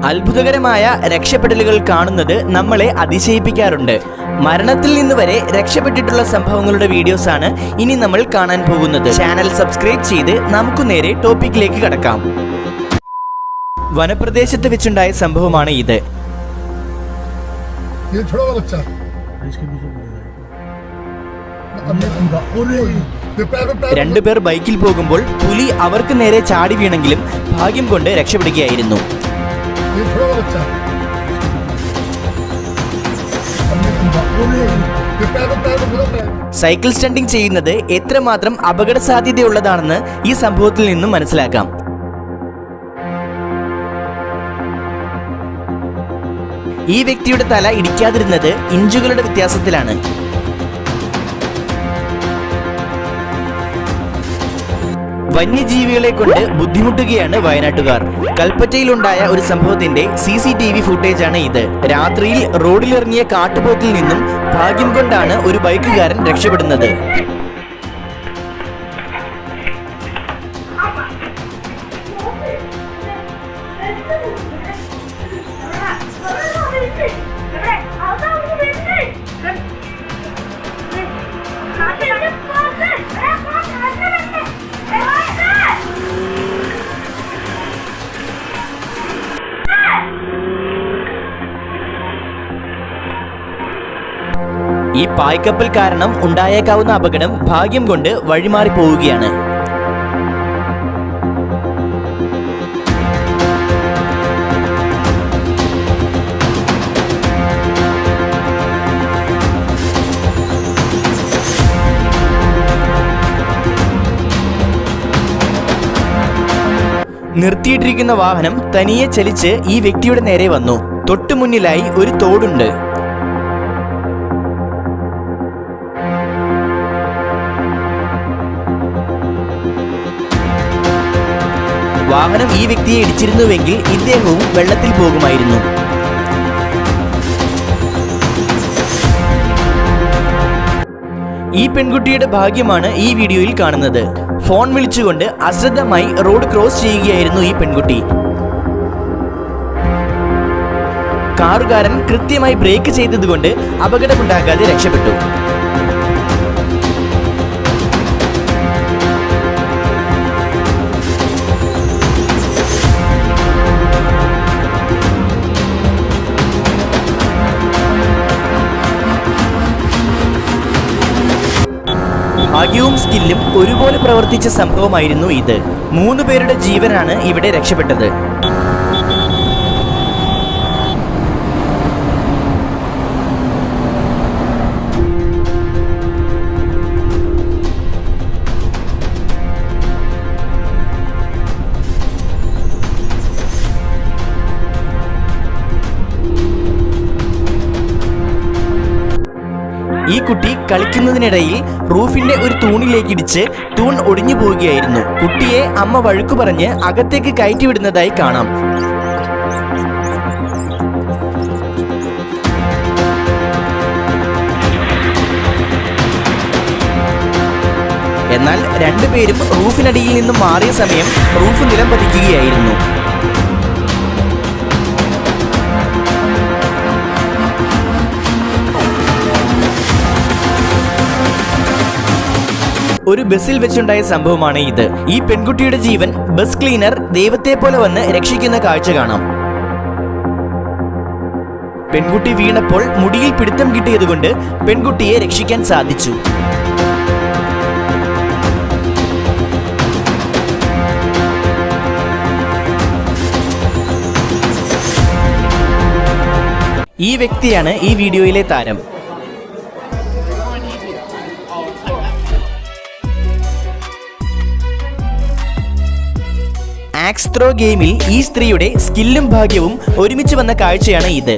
അത്ഭുതകരമായ രക്ഷപ്പെടലുകൾ കാണുന്നത് നമ്മളെ അതിശയിപ്പിക്കാറുണ്ട്. മരണത്തിൽ നിന്ന് വരെ രക്ഷപ്പെട്ടിട്ടുള്ള സംഭവങ്ങളുടെ വീഡിയോസാണ് ഇനി നമ്മൾ കാണാൻ പോകുന്നത്. ചാനൽ സബ്സ്ക്രൈബ് ചെയ്ത് നമുക്ക് നേരെ ടോപ്പിക്കിലേക്ക് കടക്കാം. വനപ്രദേശത്ത് വെച്ചുണ്ടായ സംഭവമാണ് ഇത്. രണ്ടുപേർ ബൈക്കിൽ പോകുമ്പോൾ പുലി അവർക്ക് നേരെ ചാടി വീണെങ്കിലും ഭാഗ്യം കൊണ്ട് രക്ഷപ്പെടുകയായിരുന്നു. സൈക്കിൾ സ്റ്റണ്ടിംഗ് ചെയ്യുന്നത് എത്രമാത്രം അപകട സാധ്യതയുള്ളതാണെന്ന് ഈ സംഭവത്തിൽ നിന്നും മനസ്സിലാക്കാം. ഈ വ്യക്തിയുടെ തല ഇടിക്കാതിരുന്നത് ഇഞ്ചുകളുടെ വ്യത്യാസത്തിലാണ്. വന്യജീവികളെ കൊണ്ട് ബുദ്ധിമുട്ടുകയാണ് വയനാട്ടുകാർ. കൽപ്പറ്റയിലുണ്ടായ ഒരു സംഭവത്തിന്റെ CCTV ഫുട്ടേജാണ് ഇത്. രാത്രിയിൽ റോഡിലിറങ്ങിയ കാട്ടുപോത്തിൽ നിന്നും ഭാഗ്യം കൊണ്ടാണ് ഒരു ബൈക്കുകാരൻ രക്ഷപ്പെടുന്നത്. ഈ പായ്ക്കപ്പൽ കാരണം ഉണ്ടായേക്കാവുന്ന അപകടം ഭാഗ്യം കൊണ്ട് വഴിമാറി പോവുകയാണ്. നിർത്തിയിട്ടിരിക്കുന്ന വാഹനം തനിയെ ചലിച്ച് ഈ വ്യക്തിയുടെ നേരെ വന്നു. തൊട്ടുമുന്നിലായി ഒരു തോടുണ്ട്. വാഹനം ഈ വ്യക്തിയെ ഇടിച്ചിരുന്നുവെങ്കിൽ ഇദ്ദേഹവും വെള്ളത്തിൽ പോകുമായിരുന്നു. ഈ പെൺകുട്ടിയുടെ ഭാഗ്യമാണ് ഈ വീഡിയോയിൽ കാണുന്നത്. ഫോൺ വിളിച്ചുകൊണ്ട് അശ്രദ്ധമായി റോഡ് ക്രോസ് ചെയ്യുകയായിരുന്നു ഈ പെൺകുട്ടി. കാറുകാരൻ കൃത്യമായി ബ്രേക്ക് ചെയ്തതുകൊണ്ട് അപകടമുണ്ടാകാതെ രക്ഷപ്പെട്ടു. ഭാഗ്യവും സ്കില്ലും ഒരുപോലെ പ്രവർത്തിച്ച സംഭവമായിരുന്നു ഇത്. 3 പേരുടെ ജീവനാണ് ഇവിടെ രക്ഷപ്പെട്ടത്. ഈ കുട്ടി കളിക്കുന്നതിനിടയിൽ റൂഫിന്റെ ഒരു തൂണിലേക്ക് ഇടിച്ച് തൂൺ ഒടിഞ്ഞു പോവുകയായിരുന്നു. കുട്ടിയെ അമ്മ വഴക്കു പറഞ്ഞ് അകത്തേക്ക് കയറ്റിവിടുന്നതായി കാണാം. എന്നാൽ രണ്ടുപേരും റൂഫിനടിയിൽ നിന്നും മാറിയ സമയം റൂഫ് നിലം പതിക്കുകയായിരുന്നു. ഒരു ബസ്സിൽ വെച്ചുണ്ടായ സംഭവമാണ് ഇത്. ഈ പെൺകുട്ടിയുടെ ജീവൻ ബസ് ക്ലീനർ ദൈവത്തെ പോലെ വന്ന് രക്ഷിക്കുന്ന കാഴ്ച കാണാം. പെൺകുട്ടി വീണപ്പോൾ മുടിയിൽ പിടുത്തം കിട്ടിയതുകൊണ്ട് പെൺകുട്ടിയെ രക്ഷിക്കാൻ സാധിച്ചു. ഈ വ്യക്തിയാണ് ഈ വീഡിയോയിലെ താരം. ആക്സ് ത്രോ ഗെയിമിൽ ഈ സ്ത്രീയുടെ സ്കില്ലും ഭാഗ്യവും ഒരുമിച്ച് വന്ന കാഴ്ചയാണ് ഇത്.